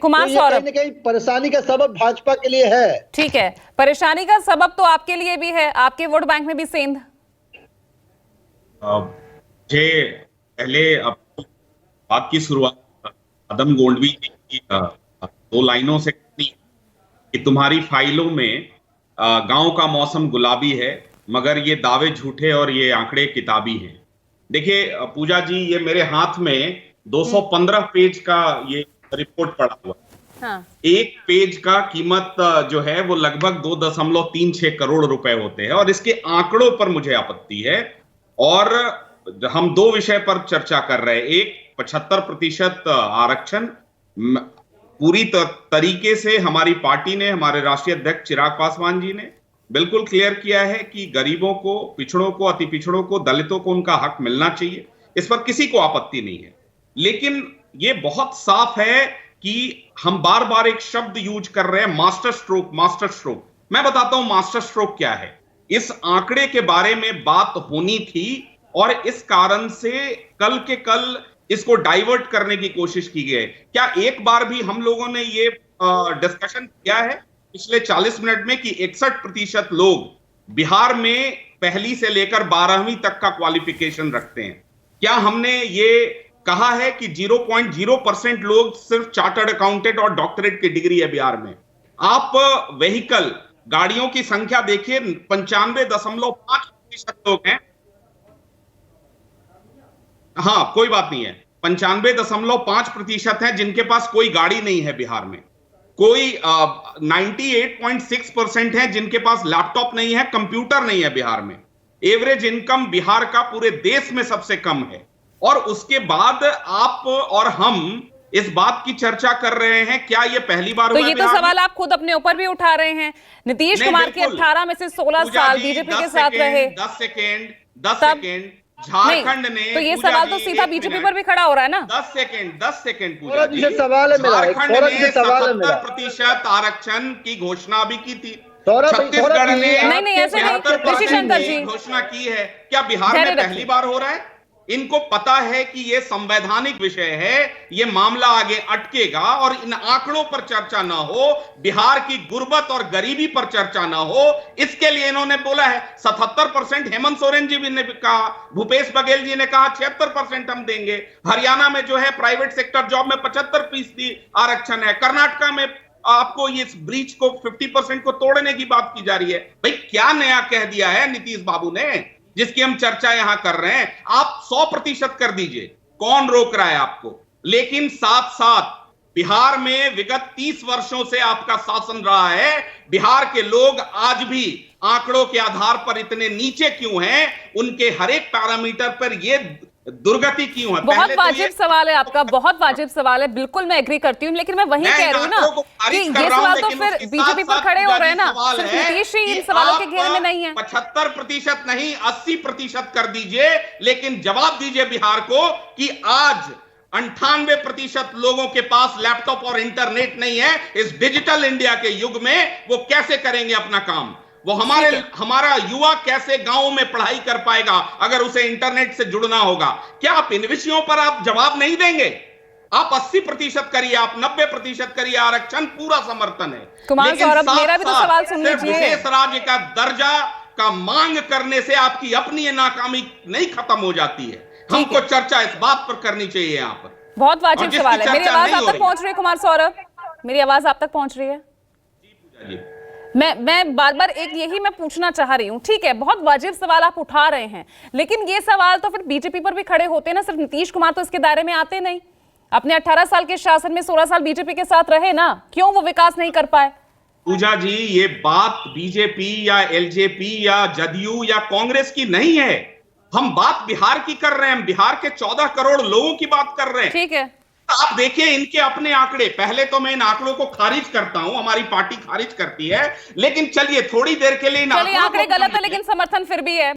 कुमार तो सौरभ, कहीं न कहीं परेशानी का सबब भाजपा के लिए है। ठीक है, परेशानी का सबब तो आपके लिए भी है, आपके वोट बैंक में भी सेंध। मुझे पहले बात की शुरुआत आदम गोंडवी जी की 2 लाइनों से करनी कि तुम्हारी फाइलों में गांव का मौसम गुलाबी है, मगर ये दावे झूठे और ये आंकड़े किताबी हैं। देखिए पूजा जी, ये मेरे हाथ में 215 पेज का ये रिपोर्ट पड़ा हुआ। हाँ। एक पेज का कीमत जो है वो लगभग 2.36 करोड़ रुपए होते हैं, और इसके आंकड़ों पर मुझे आपत्ति है। और हम 2 विषय पर चर्चा कर रहे हैं। एक, 75% आरक्षण पूरी तरीके से हमारी पार्टी ने, हमारे राष्ट्रीय अध्यक्ष चिराग पासवान जी ने बिल्कुल क्लियर किया है कि गरीबों को, पिछड़ों को, अति पिछड़ों को, दलितों को उनका हक मिलना चाहिए। इस पर किसी को आपत्ति नहीं है। लेकिन ये बहुत साफ है कि हम बार बार एक शब्द यूज कर रहे हैं, मास्टर स्ट्रोक, मास्टर स्ट्रोक। मैं बताता हूं मास्टर स्ट्रोक क्या है। इस आंकड़े के बारे में बात होनी थी, और इस कारण से कल के कल इसको डाइवर्ट करने की कोशिश की गई। क्या एक बार भी हम लोगों ने ये डिस्कशन किया है पिछले 40 मिनट में कि 61% लोग बिहार में पहली से लेकर 12वीं तक का क्वालिफिकेशन रखते हैं? क्या हमने ये कहा है कि 0.0% लोग सिर्फ चार्टर्ड अकाउंटेंट और डॉक्टरेट की डिग्री है बिहार में? आप व्हीकल, गाड़ियों की संख्या देखिए, 95.5% लोग हैं। हाँ, कोई बात नहीं है, 95.5% है जिनके पास कोई गाड़ी नहीं है बिहार में। कोई 98.6% है जिनके पास लैपटॉप नहीं है, कंप्यूटर नहीं है बिहार में। एवरेज इनकम बिहार का पूरे देश में सबसे कम है। और उसके बाद आप और हम इस बात की चर्चा कर रहे हैं, क्या ये पहली बार तो हुआ? ये तो सवाल आप खुद अपने ऊपर भी उठा रहे हैं। नीतीश कुमार के 18 में से 16 साल बीजेपी के साथ रहे। 10 सेकेंड झारखंड ने, तो ये सवाल तो सीधा बीजेपी पर भी खड़ा हो रहा है ना। 10 सेकेंड पूजा जी, झारखंड ने 77% आरक्षण की घोषणा भी की थी। छत्तीसगढ़ ने नहीं ऐसे नहीं, ऋषि शंकर जी घोषणा की है। क्या बिहार में पहली बार हो रहा है? इनको पता है कि यह संवैधानिक विषय है, यह मामला आगे अटकेगा और इन आंकड़ों पर चर्चा ना हो, बिहार की गुर्बत और गरीबी पर चर्चा ना हो, इसके लिए इन्होंने बोला है। 77% हेमंत सोरेन जी ने कहा, भूपेश बघेल जी ने कहा 76% हम देंगे। हरियाणा में जो है प्राइवेट सेक्टर जॉब में 75% आरक्षण है। कर्नाटका में आपको ये ब्रीच को 50% को तोड़ने की बात की जा रही है। भाई क्या नया कह दिया है नीतीश बाबू ने जिसकी हम चर्चा यहां कर रहे हैं? आप 100% कर दीजिए, कौन रोक रहा है आपको? लेकिन साथ साथ बिहार में विगत 30 वर्षों से आपका शासन रहा है। बिहार के लोग आज भी आंकड़ों के आधार पर इतने नीचे क्यों हैं? उनके हर एक पैरामीटर पर ये दुर्गति क्यों है? बहुत वाजिब सवाल है आपका, बहुत वाजिब सवाल है, बिल्कुल मैं एग्री करती हूँ। लेकिन मैं वही कह रही हूँ ना कि ये सवाल तो फिर बीजेपी पर खड़े हो रहे हैं ना, सिर्फ नीतीश ही इन सवालों के घेरे में नहीं है। 75% नहीं, 80% कर दीजिए, लेकिन जवाब दीजिए बिहार को कि आज 98% लोगों के पास लैपटॉप और इंटरनेट नहीं है। इस डिजिटल इंडिया के युग में वो कैसे करेंगे अपना काम? वो हमारा युवा कैसे गांवों में पढ़ाई कर पाएगा अगर उसे इंटरनेट से जुड़ना होगा? क्या आप इन विषयों पर आप जवाब नहीं देंगे? आप 80% करिए, आप 90% करिए, आरक्षण पूरा समर्थन है। कुमार सौरभ, मेरा भी तो सवाल सुन लीजिए। विशेष राज्य का दर्जा का मांग करने से आपकी अपनी नाकामी नहीं खत्म हो जाती है। हमको चर्चा इस बात पर करनी चाहिए यहाँ पर। बहुत वाजिब सवाल है। मेरी आवाज आप तक पहुंच रही है कुमार सौरभ? मेरी आवाज आप तक पहुंच रही है? जी। मैं बार बार एक यही मैं पूछना चाह रही हूँ। ठीक है, बहुत वाजिब सवाल आप उठा रहे हैं, लेकिन ये सवाल तो फिर बीजेपी पर भी खड़े होते हैं ना। सिर्फ नीतीश कुमार तो इसके दायरे में आते नहीं। अपने 18 साल के शासन में 16 साल बीजेपी के साथ रहे ना, क्यों वो विकास नहीं कर पाए? पूजा जी, ये बात बीजेपी या एलजेपी या जदयू या कांग्रेस की नहीं है। हम बात बिहार की कर रहे हैं, बिहार के 14 करोड़ लोगों की बात कर रहे हैं। ठीक है, आप देखिए इनके अपने आंकड़े। पहले तो मैं इन आंकड़ों को खारिज करता हूं, हमारी पार्टी खारिज करती है, लेकिन चलिए थोड़ी देर के लिए इन आंकड़े गलत है लेकिन समर्थन फिर भी है।